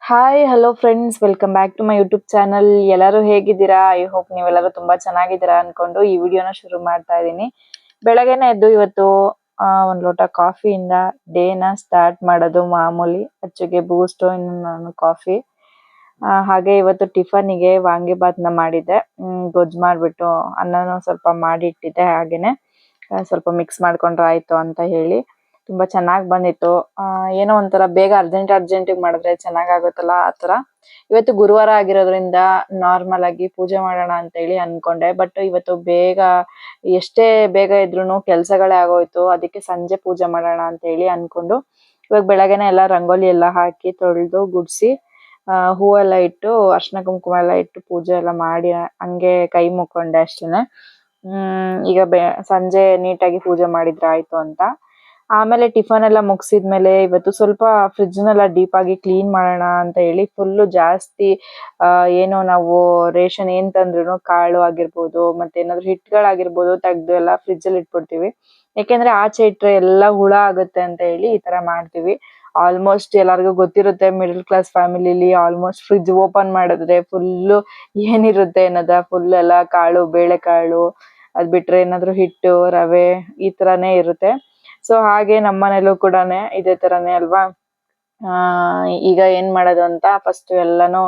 Hi hello friends, welcome back to my YouTube channel. ಎಲ್ಲರೂ ಹೇಗಿದ್ದೀರಾ? I hope ನೀವೆಲ್ಲರೂ ತುಂಬಾ ಚೆನ್ನಾಗಿದ್ದೀರಾ ಅನ್ಕೊಂಡು ಈ ವಿಡಿಯೋನ ಶುರು ಮಾಡ್ತಾ ಇದ್ದೀನಿ. ಬೆಳಗ್ಗೆನೆ ಎದ್ದು ಇವತ್ತು ಒಂದು ಲೋಟ ಕಾಫಿಯಿಂದ ಡೇನ ಸ್ಟಾರ್ಟ್ ಮಾಡೋದು ಮಾಮೂಲಿ. ಅಚ್ಚುಗೆ ಬೂಸ್ಟ್, ಇನ್ನು ನಾನು ಕಾಫಿ. ಹಾಗೆ ಇವತ್ತು ಟಿಫನಿಗೆ ವಾಂಗಿಬಾತ್ನ ಮಾಡಿದ್ದೆ. ಗೊಜ್ಜು ಮಾಡಿಬಿಟ್ಟು ಅನ್ನನೂ ಸ್ವಲ್ಪ ಮಾಡಿ ಇಟ್ಟಿದ್ದೆ. ಹಾಗೇನೆ ಸ್ವಲ್ಪ ಮಿಕ್ಸ್ ಮಾಡ್ಕೊಂಡ್ರೆ ಆಯ್ತು ಅಂತ ಹೇಳಿ ತುಂಬಾ ಚೆನ್ನಾಗಿ ಬಂದಿತ್ತು. ಏನೋ ಒಂಥರ ಬೇಗ ಅರ್ಜೆಂಟಿಗೆ ಮಾಡಿದ್ರೆ ಚೆನ್ನಾಗಾಗುತ್ತಲ್ಲ, ಆ ಥರ. ಇವತ್ತು ಗುರುವಾರ ಆಗಿರೋದ್ರಿಂದ ನಾರ್ಮಲ್ ಆಗಿ ಪೂಜೆ ಮಾಡೋಣ ಅಂತ ಹೇಳಿ ಅನ್ಕೊಂಡೆ. ಬಟ್ ಇವತ್ತು ಎಷ್ಟೇ ಬೇಗ ಇದ್ರೂ ಕೆಲಸಗಳೇ ಆಗೋಯ್ತು. ಅದಕ್ಕೆ ಸಂಜೆ ಪೂಜೆ ಮಾಡೋಣ ಅಂತ ಹೇಳಿ ಅನ್ಕೊಂಡು ಇವಾಗ ಬೆಳಗ್ಗೆನೆ ಎಲ್ಲ ರಂಗೋಲಿ ಎಲ್ಲ ಹಾಕಿ ತೊಳೆದು ಗುಡಿಸಿ ಹೂವೆಲ್ಲ ಇಟ್ಟು ಅರ್ಶಿನ ಕುಂಕುಮ ಎಲ್ಲ ಇಟ್ಟು ಪೂಜೆ ಎಲ್ಲ ಮಾಡಿ ಹಂಗೆ ಕೈ ಮುಕ್ಕೊಂಡೆ ಅಷ್ಟೇನೆ. ಈಗ ಸಂಜೆ ನೀಟಾಗಿ ಪೂಜೆ ಮಾಡಿದ್ರೆ ಆಯ್ತು ಅಂತ. ಆಮೇಲೆ ಟಿಫನ್ ಎಲ್ಲ ಮುಗಿಸಿದ್ಮೇಲೆ ಇವತ್ತು ಸ್ವಲ್ಪ ಫ್ರಿಡ್ಜ್ನೆಲ್ಲ ಡೀಪ್ ಆಗಿ ಕ್ಲೀನ್ ಮಾಡೋಣ ಅಂತ ಹೇಳಿ ಫುಲ್ಲು ಜಾಸ್ತಿ ಏನು ನಾವು ರೇಷನ್ ಏನ್ ತಂದ್ರು ಕಾಳು ಆಗಿರ್ಬೋದು ಮತ್ತೆ ಏನಾದ್ರು ಹಿಟ್ಟುಗಳಾಗಿರ್ಬೋದು ತೆಗ್ದು ಎಲ್ಲ ಫ್ರಿಡ್ಜಲ್ಲಿ ಇಟ್ಬಿಡ್ತೀವಿ. ಯಾಕೆಂದ್ರೆ ಆಚೆ ಇಟ್ರೆ ಎಲ್ಲ ಹುಳ ಆಗುತ್ತೆ ಅಂತ ಹೇಳಿ ಈ ತರ ಮಾಡ್ತೀವಿ. ಆಲ್ಮೋಸ್ಟ್ ಎಲ್ಲರಿಗೂ ಗೊತ್ತಿರುತ್ತೆ, ಮಿಡಲ್ ಕ್ಲಾಸ್ ಫ್ಯಾಮಿಲಿಲಿ ಆಲ್ಮೋಸ್ಟ್ ಫ್ರಿಡ್ಜ್ ಓಪನ್ ಮಾಡಿದ್ರೆ ಫುಲ್ಲು ಏನಿರುತ್ತೆ ಅನ್ನೋದ ಫುಲ್ ಎಲ್ಲ ಕಾಳು, ಬೇಳೆಕಾಳು, ಅದ್ ಬಿಟ್ರೆ ಏನಾದ್ರು ಹಿಟ್ಟು, ರವೆ ಈ ತರಾನೇ ಇರುತ್ತೆ. ಸೊ ಹಾಗೆ ನಮ್ಮ ಮನೇಲೂ ಕೂಡ ಇದೇ ತರಾನೇ ಅಲ್ವಾ. ಈಗ ಏನ್ ಮಾಡೋದು ಅಂತ ಫಸ್ಟ್ ಎಲ್ಲಾನು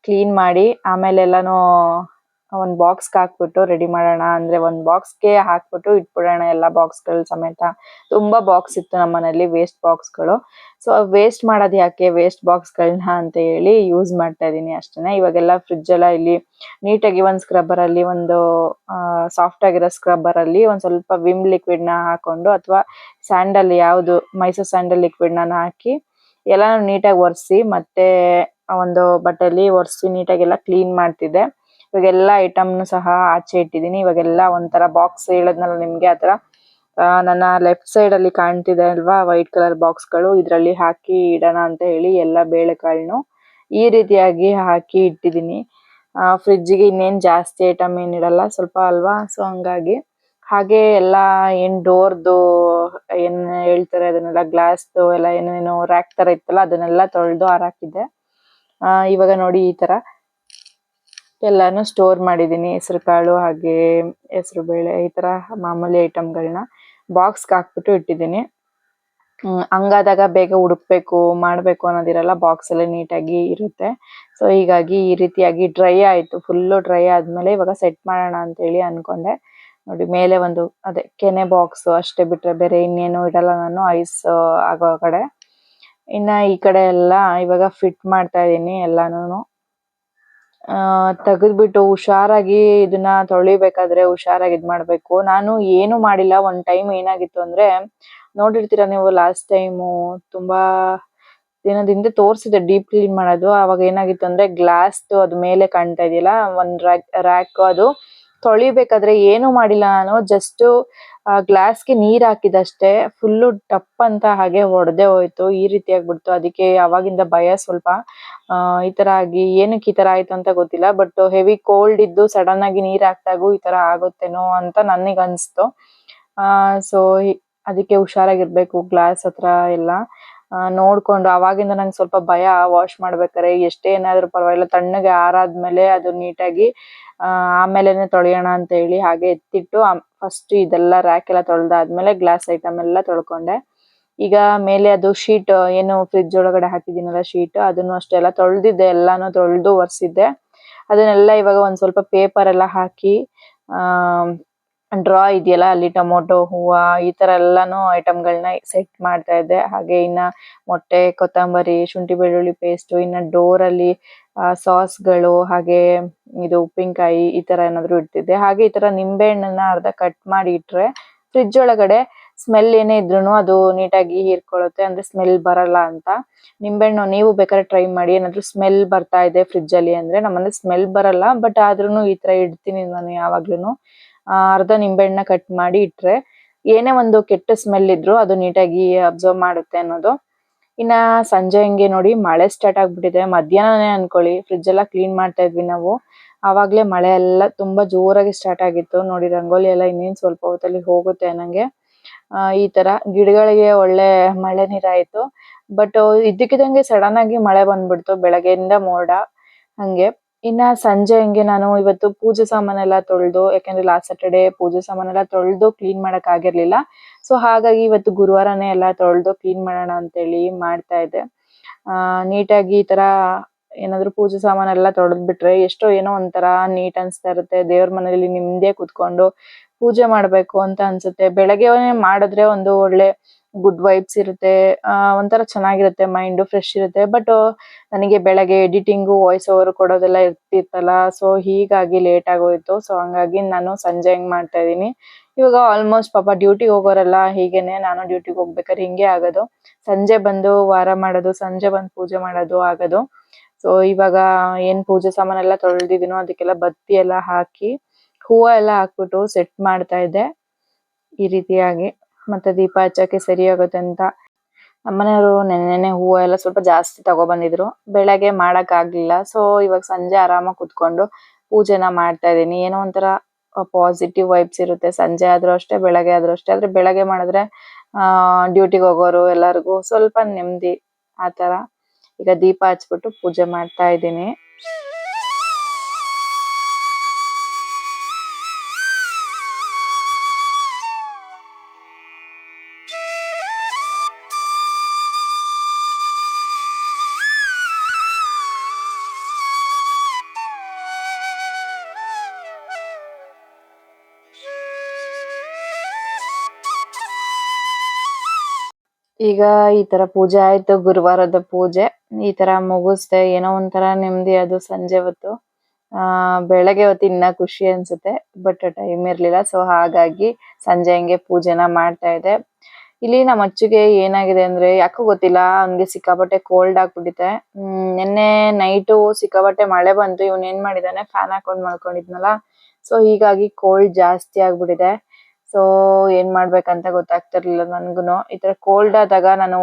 ಕ್ಲೀನ್ ಮಾಡಿ ಆಮೇಲೆ ಎಲ್ಲಾನು ಒಂದ್ ಬಾಕ್ಸ್ಗೆ ಹಾಕ್ಬಿಟ್ಟು ರೆಡಿ ಮಾಡೋಣ. ಅಂದ್ರೆ ಒಂದ್ ಬಾಕ್ಸ್ಗೆ ಹಾಕ್ಬಿಟ್ಟು ಇಟ್ಬಿಡೋಣ ಎಲ್ಲ ಬಾಕ್ಸ್ಗಳು ಸಮೇತ. ತುಂಬಾ ಬಾಕ್ಸ್ ಇತ್ತು ನಮ್ಮ ಮನೇಲಿ, ವೇಸ್ಟ್ ಬಾಕ್ಸ್ಗಳು. ಸೊ ವೇಸ್ಟ್ ಮಾಡೋದು ಯಾಕೆ, ವೇಸ್ಟ್ ಬಾಕ್ಸ್ಗಳನ್ನ ಅಂತ ಹೇಳಿ ಯೂಸ್ ಮಾಡ್ತಾ ಇದೀನಿ ಅಷ್ಟೇನೆ. ಇವಾಗೆಲ್ಲ ಫ್ರಿಡ್ಜ್ ಎಲ್ಲ ಇಲ್ಲಿ ನೀಟಾಗಿ ಒಂದ್ ಸ್ಕ್ರಬ್ಬರ್ ಅಲ್ಲಿ ಒಂದು ಸಾಫ್ಟ್ ಆಗಿರೋ ಸ್ಕ್ರಬ್ಬರ್ ಅಲ್ಲಿ ಒಂದ್ ಸ್ವಲ್ಪ ವಿಮ್ ಲಿಕ್ವಿಡ್ ನ ಹಾಕೊಂಡು ಅಥವಾ ಸ್ಯಾಂಡಲ್, ಯಾವುದು ಮೈಸೂರ್ ಸ್ಯಾಂಡಲ್ ಲಿಕ್ವಿಡ್ ನ ಹಾಕಿ ಎಲ್ಲಾನು ನೀಟಾಗಿ ಒರೆಸಿ ಮತ್ತೆ ಒಂದು ಬಟ್ಟೆಯಲ್ಲಿ ಒರೆಸಿ ನೀಟಾಗೆಲ್ಲ ಕ್ಲೀನ್ ಮಾಡ್ತಿದ್ದೆ. ಇವಾಗೆಲ್ಲ ಐಟಮ್ನು ಸಹ ಆಚೆ ಇಟ್ಟಿದ್ದೀನಿ. ಇವಾಗೆಲ್ಲ ಒಂಥರ ಬಾಕ್ಸ್ ಹೇಳದ್ನಲ್ಲ ನಿಮ್ಗೆ, ಆತರ ನನ್ನ ಲೆಫ್ಟ್ ಸೈಡ್ ಅಲ್ಲಿ ಕಾಣ್ತಿದೆ ಅಲ್ವಾ ವೈಟ್ ಕಲರ್ ಬಾಕ್ಸ್ಗಳು, ಇದ್ರಲ್ಲಿ ಹಾಕಿ ಇಡೋಣ ಅಂತ ಹೇಳಿ ಎಲ್ಲ ಬೇಳೆಕಾಳನ್ನು ಈ ರೀತಿಯಾಗಿ ಹಾಕಿ ಇಟ್ಟಿದ್ದೀನಿ. ಫ್ರಿಡ್ಜಿಗೆ ಇನ್ನೇನ್ ಜಾಸ್ತಿ ಐಟಮ್ ಏನಿಡಲ್ಲ, ಸ್ವಲ್ಪ ಅಲ್ವಾ. ಸೊ ಹಂಗಾಗಿ ಹಾಗೆ ಎಲ್ಲ ಏನ್ ಡೋರ್ದು ಏನ್ ಹೇಳ್ತಾರೆ ಅದನ್ನೆಲ್ಲ, ಗ್ಲಾಸ್ದು ಎಲ್ಲ ಏನೇನೋ ರ್ಯಾಕ್ ತರ ಇತ್ತಲ್ಲ ಅದನ್ನೆಲ್ಲ ತೊಳೆದು ಹಾರಾಕಿದ್ದೆ. ಇವಾಗ ನೋಡಿ ಈ ತರ ಎಲ್ಲಾನು ಸ್ಟೋರ್ ಮಾಡಿದ್ದೀನಿ. ಹೆಸರು ಕಾಳು ಹಾಗೆ ಹೆಸರು ಬೇಳೆ ಈ ತರ ಮಾಮೂಲಿ ಐಟಮ್ಗಳನ್ನ ಬಾಕ್ಸ್ಗೆ ಹಾಕ್ಬಿಟ್ಟು ಇಟ್ಟಿದ್ದೀನಿ. ಹಂಗಾದಾಗ ಬೇಗ ಹುಡುಕ್ಬೇಕು ಮಾಡ್ಬೇಕು ಅನ್ನೋದಿರಲ್ಲ, ಬಾಕ್ಸ್ ಎಲ್ಲ ನೀಟಾಗಿ ಇರುತ್ತೆ. ಸೊ ಹೀಗಾಗಿ ಈ ರೀತಿಯಾಗಿ ಡ್ರೈ ಆಯ್ತು. ಫುಲ್ಲು ಡ್ರೈ ಆದ್ಮೇಲೆ ಇವಾಗ ಸೆಟ್ ಮಾಡೋಣ ಅಂತ ಹೇಳಿ ಅನ್ಕೊಂಡೆ. ನೋಡಿ ಮೇಲೆ ಒಂದು ಅದೇ ಕೆನೆ ಬಾಕ್ಸ್ ಅಷ್ಟೇ, ಬಿಟ್ರೆ ಬೇರೆ ಇನ್ನೇನು ಇಡಲ್ಲ ನಾನು ಐಸ್ ಆಗೋ ಕಡೆ. ಇನ್ನ ಈ ಕಡೆ ಎಲ್ಲ ಇವಾಗ ಫಿಟ್ ಮಾಡ್ತಾ ಇದೀನಿ ಎಲ್ಲಾನು. ತೆಗೆದ್ಬಿಟ್ಟು ಹುಷಾರಾಗಿ ಇದನ್ನ ತೊಳಿಬೇಕಾದ್ರೆ ಹುಷಾರಾಗಿ ಇದ್ ಮಾಡ್ಬೇಕು. ನಾನು ಏನು ಮಾಡಿಲ್ಲ. ಒಂದ್ ಟೈಮ್ ಏನಾಗಿತ್ತು ಅಂದ್ರೆ, ನೋಡಿರ್ತೀರಾ ನೀವು, ಲಾಸ್ಟ್ ಟೈಮು ತುಂಬಾ ದಿನದಿಂದ ತೋರ್ಸಿದೆ ಡೀಪ್ ಕ್ಲೀನ್ ಮಾಡೋದು. ಅವಾಗ ಏನಾಗಿತ್ತು ಅಂದ್ರೆ ಗ್ಲಾಸ್ದು ಅದು ಮೇಲೆ ಕಾಣ್ತಾ ಇದೆಯಲ್ಲ ಒಂದ್ ರ್ಯಾಕ್, ಅದು ತೊಳಿಬೇಕಾದ್ರೆ ಏನು ಮಾಡಿಲ್ಲ ನಾನು. ಜಸ್ಟ್ ಗ್ಲಾಸ್ಗೆ ನೀರ್ ಹಾಕಿದಷ್ಟೇ, ಫುಲ್ಲು ಟಪ್ ಅಂತ ಹಾಗೆ ಒಡೆದೇ ಹೋಯ್ತು. ಈ ರೀತಿ ಆಗ್ಬಿಡ್ತು. ಅದಕ್ಕೆ ಅವಾಗಿಂದ ಭಯ ಸ್ವಲ್ಪ. ಈ ತರ ಆಗಿ ಏನಕ್ಕೆ ಈ ತರ ಆಯ್ತು ಅಂತ ಗೊತ್ತಿಲ್ಲ. ಬಟ್ ಹೆವಿ ಕೋಲ್ಡ್ ಇದ್ದು ಸಡನ್ ಆಗಿ ನೀರ್ ಹಾಕ್ದಾಗೂ ಈ ತರ ಆಗುತ್ತೇನೋ ಅಂತ ನನಗ್ ಅನ್ಸ್ತು. ಸೊ ಅದಕ್ಕೆ ಹುಷಾರಾಗಿರ್ಬೇಕು ಗ್ಲಾಸ್ ಹತ್ರ ಎಲ್ಲ ನೋಡ್ಕೊಂಡು. ಅವಾಗಿಂದ ನಂಗೆ ಸ್ವಲ್ಪ ಭಯ, ವಾಶ್ ಮಾಡ್ಬೇಕಾರೆ ಎಷ್ಟೇ ಏನಾದ್ರು ಪರವಾಗಿಲ್ಲ, ತಣ್ಣಗೆ ಆರಾದ್ಮೇಲೆ ಅದು ನೀಟಾಗಿ ಆಮೇಲೆನೆ ತೊಳೆಯೋಣ ಅಂತ ಹೇಳಿ ಹಾಗೆ ಎತ್ತಿಟ್ಟು ಫಸ್ಟ್ ಇದೆಲ್ಲ ರ್ಯಾಕ್ ಎಲ್ಲ ತೊಳೆದಾದ್ಮೇಲೆ ಗ್ಲಾಸ್ ಐಟಮ್ ಎಲ್ಲ ತೊಳ್ಕೊಂಡೆ. ಈಗ ಮೇಲೆ ಅದು ಶೀಟ್ ಏನು ಫ್ರಿಡ್ಜ್ ಒಳಗಡೆ ಹಾಕಿದ್ದೀನಲ್ಲ ಶೀಟ್, ಅದನ್ನು ಅಷ್ಟೇ ಎಲ್ಲ ತೊಳೆದಿದ್ದೆ, ಎಲ್ಲಾನು ತೊಳೆದು ಒರೆಸಿದ್ದೆ. ಅದನ್ನೆಲ್ಲ ಇವಾಗ ಒಂದ್ ಸ್ವಲ್ಪ ಪೇಪರ್ ಎಲ್ಲ ಹಾಕಿ ಡ್ರಾ ಇದೆಯಲ್ಲ ಅಲ್ಲಿ ಟೊಮೊಟೊ ಹೂವ ಈ ತರ ಎಲ್ಲಾನು ಐಟಮ್ಗಳನ್ನ ಸೆಟ್ ಮಾಡ್ತಾ ಇದ್ದೆ. ಹಾಗೆ ಇನ್ನ ಮೊಟ್ಟೆ, ಕೊತ್ತಂಬರಿ, ಶುಂಠಿ ಬೆಳ್ಳುಳ್ಳಿ ಪೇಸ್ಟ್, ಇನ್ನ ಡೋರ್ ಅಲ್ಲಿ ಸಾಸ್ಗಳು, ಹಾಗೆ ಇದು ಉಪ್ಪಿನಕಾಯಿ ಈ ತರ ಏನಾದ್ರು ಇಡ್ತಿದ್ದೆ. ಹಾಗೆ ಈ ತರ ನಿಂಬೆ ಹಣ್ಣನ್ನ ಅರ್ಧ ಕಟ್ ಮಾಡಿ ಇಟ್ರೆ ಫ್ರಿಡ್ಜ್ ಒಳಗಡೆ ಸ್ಮೆಲ್ ಏನೇ ಇದ್ರೂ ಅದು ನೀಟಾಗಿ ಹೀರ್ಕೊಳ್ಳುತ್ತೆ, ಅಂದ್ರೆ ಸ್ಮೆಲ್ ಬರಲ್ಲ ಅಂತ. ನಿಂಬೆಹಣ್ಣು ನೀವು ಬೇಕಾದ್ರೆ ಟ್ರೈ ಮಾಡಿ. ಏನಾದ್ರು ಸ್ಮೆಲ್ ಬರ್ತಾ ಇದೆ ಫ್ರಿಡ್ಜ್ ಅಲ್ಲಿ ಅಂದ್ರೆ, ನಮ್ಮನೆ ಸ್ಮೆಲ್ ಬರಲ್ಲ, ಬಟ್ ಆದ್ರೂ ಈ ತರ ಇಡ್ತೀನಿ ನಾನು ಯಾವಾಗ್ಲೂ. ಅರ್ಧ ನಿಂಬೆಹಣ್ಣ ಕಟ್ ಮಾಡಿ ಇಟ್ರೆ ಏನೇ ಒಂದು ಕೆಟ್ಟ ಸ್ಮೆಲ್ ಇದ್ರು ಅದು ನೀಟಾಗಿ ಅಬ್ಸರ್ವ್ ಮಾಡುತ್ತೆ ಅನ್ನೋದು. ಇನ್ನ ಸಂಜೆ ಹಂಗೆ ನೋಡಿ ಮಳೆ ಸ್ಟಾರ್ಟ್ ಆಗ್ಬಿಟ್ಟಿದೆ. ಮಧ್ಯಾಹ್ನನೇ ಅನ್ಕೊಳ್ಳಿ, ಫ್ರಿಡ್ಜ್ ಎಲ್ಲ ಕ್ಲೀನ್ ಮಾಡ್ತಾ ಇದ್ವಿ ನಾವು, ಆವಾಗ್ಲೇ ಮಳೆ ಎಲ್ಲ ತುಂಬಾ ಜೋರಾಗಿ ಸ್ಟಾರ್ಟ್ ಆಗಿತ್ತು. ನೋಡಿ ರಂಗೋಲಿ ಎಲ್ಲ ಇನ್ನೇನ್ ಸ್ವಲ್ಪ ಹೊತ್ತಲ್ಲಿ ಹೋಗುತ್ತೆ ನಂಗೆ. ಈ ತರ ಗಿಡಗಳಿಗೆ ಒಳ್ಳೆ ಮಳೆ ನೀರಾಯ್ತು. ಬಟ್ ಇದ್ದಕ್ಕಿದ್ದಂಗೆ ಸಡನ್ ಆಗಿ ಮಳೆ ಬಂದ್ಬಿಡ್ತು, ಬೆಳಗ್ಗೆಯಿಂದ ಮೋಡ ಹಂಗೆ. ಇನ್ನ ಸಂಜೆ ಹಂಗೆ ನಾನು ಇವತ್ತು ಪೂಜೆ ಸಾಮಾನೆಲ್ಲ ತೊಳ್ದು, ಯಾಕಂದ್ರೆ ಲಾಸ್ಟ್ ಸ್ಯಾಟರ್ಡೆ ಪೂಜೆ ಸಾಮಾನೆಲ್ಲ ತೊಳ್ದು ಕ್ಲೀನ್ ಮಾಡಕ್ ಆಗಿರ್ಲಿಲ್ಲ. ಸೊ ಹಾಗಾಗಿ ಇವತ್ತು ಗುರುವಾರನೇ ಎಲ್ಲ ತೊಳ್ದು ಕ್ಲೀನ್ ಮಾಡೋಣ ಅಂತೇಳಿ ಮಾಡ್ತಾ ಇದ್ದೆ. ನೀಟಾಗಿ ಈ ತರ ಏನಾದ್ರು ಪೂಜೆ ಸಾಮಾನೆಲ್ಲ ತೊಳೆದ್ ಬಿಟ್ರೆ ಎಷ್ಟೋ ಏನೋ ಒಂಥರ ನೀಟ್ ಅನ್ಸ್ತಾ ಇರುತ್ತೆ. ದೇವ್ರ ಮನೇಲಿ ನಿಮ್ದೇ ಕುತ್ಕೊಂಡು ಪೂಜೆ ಮಾಡ್ಬೇಕು ಅಂತ ಅನ್ಸುತ್ತೆ. ಬೆಳಗ್ಗೆ ಮಾಡಿದ್ರೆ ಒಂದು ಒಳ್ಳೆ ಗುಡ್ ವೈಬ್ಸ್ ಇರುತ್ತೆ. ಒಂಥರ ಚೆನ್ನಾಗಿರುತ್ತೆ, ಮೈಂಡ್ ಫ್ರೆಶ್ ಇರುತ್ತೆ. ಬಟ್ ನನಗೆ ಬೆಳಗ್ಗೆ ಎಡಿಟಿಂಗು ವಾಯ್ಸ್ ಓವರ್ ಕೊಡೋದೆಲ್ಲ ಇರ್ತಿತ್ತಲ್ಲ, ಸೊ ಹೀಗಾಗಿ ಲೇಟ್ ಆಗೋಯ್ತು. ಸೊ ಹಂಗಾಗಿ ನಾನು ಸಂಜೆ ಹೆಂಗ್ ಮಾಡ್ತಾ ಇದೀನಿ. ಇವಾಗ ಆಲ್ಮೋಸ್ಟ್ ಪಾಪ ಡ್ಯೂಟಿಗೆ ಹೋಗೋರೆಲ್ಲ ಹೀಗೇನೆ, ನಾನು ಡ್ಯೂಟಿಗೆ ಹೋಗ್ಬೇಕಾದ್ರೆ ಹಿಂಗೆ ಆಗೋದು. ಸಂಜೆ ಬಂದು ವಾರ ಮಾಡೋದು, ಸಂಜೆ ಬಂದು ಪೂಜೆ ಮಾಡೋದು ಆಗೋದು. ಸೊ ಇವಾಗ ಏನ್ ಪೂಜೆ ಸಾಮಾನೆಲ್ಲ ತೊಳೆದಿದ್ದೀನೋ ಅದಕ್ಕೆಲ್ಲ ಬತ್ತಿ ಎಲ್ಲ ಹಾಕಿ ಹೂವ ಎಲ್ಲ ಹಾಕ್ಬಿಟ್ಟು ಸೆಟ್ ಮಾಡ್ತಾ ಇದ್ದೆ ಈ ರೀತಿಯಾಗಿ. ಮತ್ತೆ ದೀಪ ಹಚ್ಚಕ್ಕೆ ಸರಿ ಆಗುತ್ತೆ ಅಂತ ನಮ್ಮನೆಯವರು ನೆನ್ನೆನೆ ಹೂವ ಎಲ್ಲ ಸ್ವಲ್ಪ ಜಾಸ್ತಿ ತಗೊಬಂದಿದ್ರು. ಬೆಳಗ್ಗೆ ಮಾಡಕ್ ಆಗ್ಲಿಲ್ಲ. ಸೊ ಇವಾಗ ಸಂಜೆ ಆರಾಮಾಗಿ ಕುತ್ಕೊಂಡು ಪೂಜೆನ ಮಾಡ್ತಾ ಇದೀನಿ. ಏನೋ ಒಂಥರ ಪಾಸಿಟಿವ್ ವೈಬ್ಸ್ ಇರುತ್ತೆ. ಸಂಜೆ ಆದ್ರೂ ಅಷ್ಟೇ, ಬೆಳಗ್ಗೆ ಆದ್ರೂ ಅಷ್ಟೇ. ಆದ್ರೆ ಬೆಳಗ್ಗೆ ಮಾಡಿದ್ರೆ ಡ್ಯೂಟಿಗೆ ಹೋಗೋರು ಎಲ್ಲರಿಗೂ ಸ್ವಲ್ಪ ನೆಮ್ಮದಿ ಆತರ. ಈಗ ದೀಪ ಹಚ್ಬಿಟ್ಟು ಪೂಜೆ ಮಾಡ್ತಾ ಇದ್ದೀನಿ. ಈಗ ಈ ತರ ಪೂಜೆ ಆಯ್ತು, ಗುರುವಾರದ ಪೂಜೆ ಈ ತರ ಮುಗಿಸ್ದೆ. ಏನೋ ಒಂಥರ ನೆಮ್ಮದಿ ಅದು ಸಂಜೆ ಹೊತ್ತು. ಬೆಳಗ್ಗೆ ಹೊತ್ತು ಇನ್ನ ಖುಷಿ ಅನ್ಸುತ್ತೆ, ಬಟ್ ಟೈಮ್ ಇರ್ಲಿಲ್ಲ. ಸೊ ಹಾಗಾಗಿ ಸಂಜೆ ಹಂಗೆ ಪೂಜೆನ ಮಾಡ್ತಾ ಇದ್ದೆ. ಇಲ್ಲಿ ನಮ್ಮ ಅಚ್ಚುಗೆ ಏನಾಗಿದೆ ಅಂದ್ರೆ ಯಾಕೋ ಗೊತ್ತಿಲ್ಲ, ಅವ್ನಿಗೆ ಸಿಕ್ಕಾಪಟ್ಟೆ ಕೋಲ್ಡ್ ಆಗ್ಬಿಟ್ಟಿದೆ. ನಿನ್ನೆ ನೈಟು ಸಿಕ್ಕಾಪಟ್ಟೆ ಮಳೆ ಬಂತು. ಇವ್ನ್ ಏನ್ ಮಾಡಿದಾನೆ, ಫ್ಯಾನ್ ಹಾಕೊಂಡ್ ಮಲ್ಕೊಂಡಿದ್ನಲ್ಲ, ಸೊ ಹೀಗಾಗಿ ಕೋಲ್ಡ್ ಜಾಸ್ತಿ ಆಗ್ಬಿಟ್ಟಿದೆ. ಸೊ ಏನ್ ಮಾಡ್ಬೇಕಂತ ಗೊತ್ತಾಗ್ತಿರ್ಲಿಲ್ಲ ನನ್ಗುನು. ಈ ತರ ಕೋಲ್ಡ್ ಆದಾಗ ನಾನು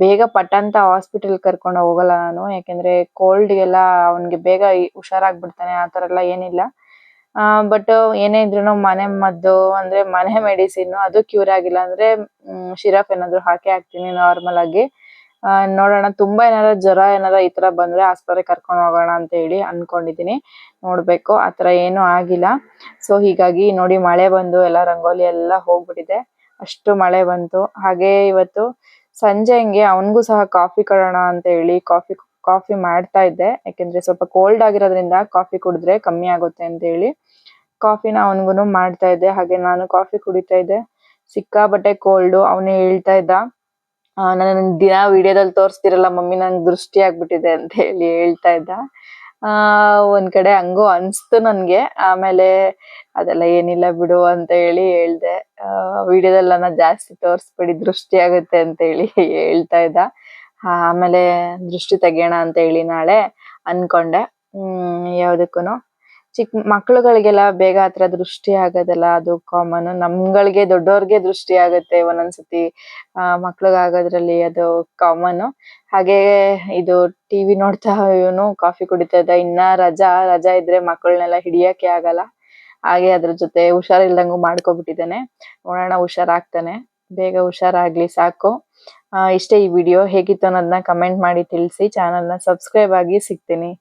ಬೇಗ ಪಟ್ ಅಂತ ಹಾಸ್ಪಿಟಲ್ ಕರ್ಕೊಂಡು ಹೋಗಲ್ಲ ನಾನು. ಯಾಕಂದ್ರೆ ಕೋಲ್ಡ್ಗೆಲ್ಲ ಅವ್ನಿಗೆ ಬೇಗ ಹುಷಾರಾಗ್ಬಿಡ್ತಾನೆ, ಆತರ ಎಲ್ಲ ಏನಿಲ್ಲ. ಬಟ್ ಏನೇ ಇದ್ರುನು ಮನೆ ಮದ್ದು ಅಂದ್ರೆ ಮನೆ ಮೆಡಿಸಿನ್ ಅದು ಕ್ಯೂರ್ ಆಗಿಲ್ಲ ಅಂದ್ರೆ ಸಿರಪ್ ಏನಾದ್ರು ಹಾಕಿ ಹಾಕ್ತೀನಿ ನಾರ್ಮಲ್ ಆಗಿ. ನೋಡೋಣ, ತುಂಬಾ ಏನಾರ ಜ್ವರ ಏನಾರ ಈ ತರ ಬಂದ್ರೆ ಆಸ್ಪತ್ರೆಗೆ ಕರ್ಕೊಂಡು ಹೋಗೋಣ ಅಂತ ಹೇಳಿ ಅನ್ಕೊಂಡಿದೀನಿ. ನೋಡ್ಬೇಕು, ಆತರ ಏನು ಆಗಿಲ್ಲ. ಸೊ ಹೀಗಾಗಿ ನೋಡಿ ಮಳೆ ಬಂದು ಎಲ್ಲ ರಂಗೋಲಿ ಎಲ್ಲ ಹೋಗ್ಬಿಟ್ಟಿದೆ, ಅಷ್ಟು ಮಳೆ ಬಂತು. ಹಾಗೆ ಇವತ್ತು ಸಂಜೆ ಹಂಗೆ ಅವನಿಗೂ ಸಹ ಕಾಫಿ ಕೊಡೋಣ ಅಂತ ಹೇಳಿ ಕಾಫಿ ಮಾಡ್ತಾ ಇದ್ದೆ. ಯಾಕಂದ್ರೆ ಸ್ವಲ್ಪ ಕೋಲ್ಡ್ ಆಗಿರೋದ್ರಿಂದ ಕಾಫಿ ಕುಡಿದ್ರೆ ಕಮ್ಮಿ ಆಗುತ್ತೆ ಅಂತ ಹೇಳಿ ಕಾಫಿನ ಅವನಿಗೂ ಮಾಡ್ತಾ ಇದ್ದೆ. ಹಾಗೆ ನಾನು ಕಾಫಿ ಕುಡಿತಾ ಇದ್ದೆ. ಸಿಕ್ಕಾಬಟ್ಟೆ ಕೋಲ್ಡ್. ಅವನು ಹೇಳ್ತಾ ಇದ್ದ, ನಾನು ದಿನ ವಿಡಿಯೋದಲ್ಲಿ ತೋರಿಸ್ತಿರಲ್ಲ ಮಮ್ಮಿ, ನಂಗೆ ದೃಷ್ಟಿ ಆಗ್ಬಿಟ್ಟಿದೆ ಅಂತ ಹೇಳಿ ಹೇಳ್ತಾ ಇದ್ದ. ಒಂದ್ ಕಡೆ ಹಂಗೂ ಅನ್ಸ್ತು ನನ್ಗೆ. ಆಮೇಲೆ ಅದೆಲ್ಲ ಏನಿಲ್ಲ ಬಿಡು ಅಂತ ಹೇಳಿ ಹೇಳ್ದೆ. ವಿಡಿಯೋದಲ್ಲ ಜಾಸ್ತಿ ತೋರಿಸ್ಬೇಡಿ, ದೃಷ್ಟಿ ಆಗುತ್ತೆ ಅಂತ ಹೇಳಿ ಹೇಳ್ತಾ ಇದ್ದ. ಆಮೇಲೆ ದೃಷ್ಟಿ ತೆಗಿಯೋಣ ಅಂತ ಹೇಳಿ ನಾಳೆ ಅನ್ಕೊಂಡೆ. ಯಾವ್ದಕ್ಕೂನು ಚಿಕ್ಕ ಮಕ್ಳುಗಳಿಗೆಲ್ಲ ಬೇಗ ಹತ್ರ ದೃಷ್ಟಿ ಆಗೋದಲ್ಲ, ಅದು ಕಾಮನ್. ನಮ್ಗಳಿಗೆ ದೊಡ್ಡವ್ರಿಗೆ ದೃಷ್ಟಿ ಆಗುತ್ತೆ ಒಂದೊಂದ್ಸತಿ, ಮಕ್ಳಿಗಾಗೋದ್ರಲ್ಲಿ ಅದು ಕಾಮನ್. ಹಾಗೆ ಇದು ಟಿವಿ ನೋಡ್ತಾ ಇವನು ಕಾಫಿ ಕುಡಿತಾ ಇದ್ದ. ಇನ್ನ ರಜಾ ಇದ್ರೆ ಮಕ್ಕಳನ್ನೆಲ್ಲ ಹಿಡಿಯಕ್ಕೆ ಆಗಲ್ಲ. ಹಾಗೆ ಅದ್ರ ಜೊತೆ ಹುಷಾರಿಲ್ದಂಗೂ ಮಾಡ್ಕೊಬಿಟ್ಟಿದ್ದಾನೆ. ನೋಡೋಣ, ಹುಷಾರಾಗ್ತಾನೆ, ಬೇಗ ಹುಷಾರಾಗ್ಲಿ ಸಾಕು. ಇಷ್ಟೇ ಈ ವಿಡಿಯೋ. ಹೇಗಿತ್ತು ಅನ್ನೋದನ್ನ ಕಮೆಂಟ್ ಮಾಡಿ ತಿಳಿಸಿ. ಚಾನಲ್ನ ಸಬ್ಸ್ಕ್ರೈಬ್ ಆಗಿ. ಸಿಗ್ತೀನಿ.